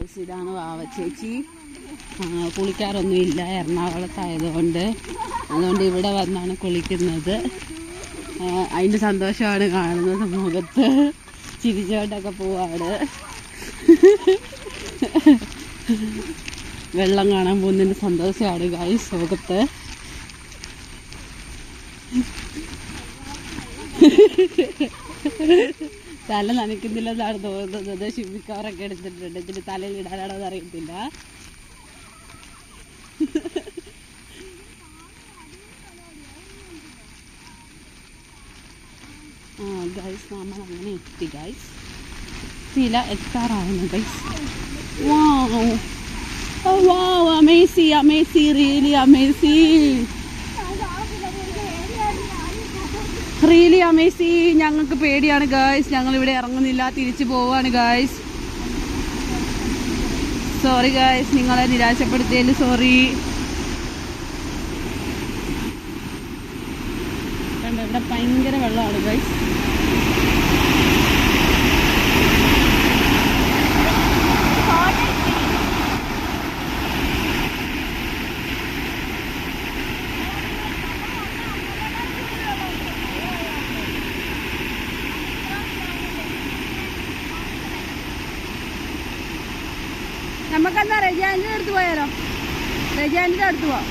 Guys ഇതാണ് വാവ ചേച്ചി. കുളിക്കാറൊന്നുമില്ല എറണാകുളത്തായതുകൊണ്ട്. അതുകൊണ്ട് ഇവിടെ വന്നാണ് കുളിക്കുന്നത്. അതിൻ്റെ സന്തോഷമാണ് കാണുന്നത് മുഖത്ത്. ചിരിച്ചോട്ടൊക്കെ പോവാണ്. വെള്ളം കാണാൻ പോകുന്നതിൻ്റെ സന്തോഷമാണ് ഗൈസ് മുഖത്ത്. തല നനയ്ക്കുന്നില്ലെന്നാണ് തോന്നുന്നത്. ഷിമ്മിക്കവറൊക്കെ എടുത്തിട്ടുണ്ട്. ഇതിന് തലയിൽ ഇടാനാണോ എന്ന് അറിയത്തില്ല. ഗൈസ് നമ്മൾ അങ്ങനെ എത്തി ഗൈസ്. ചില എത്താറാവുന്നു guys. Wow wow amazing amazing really amazing really amazing. ഞങ്ങൾക്ക് പേടിയാണ് ഗൈസ്. ഞങ്ങൾ ഇവിടെ ഇറങ്ങുന്നില്ല, തിരിച്ചു പോവാണ് ഗൈസ്. സോറി ഗൈസ്, നിങ്ങളെ നിരാശപ്പെടുത്തിയതിൽ സോറി. ഇവിടെ ഭയങ്കര വെള്ളമാണ് ഗൈസ്. നമുക്കെന്താ റെജാൻ്റെ അടുത്ത് പോയാലോ? റെജാൻ്റെ അടുത്ത് പോവാം.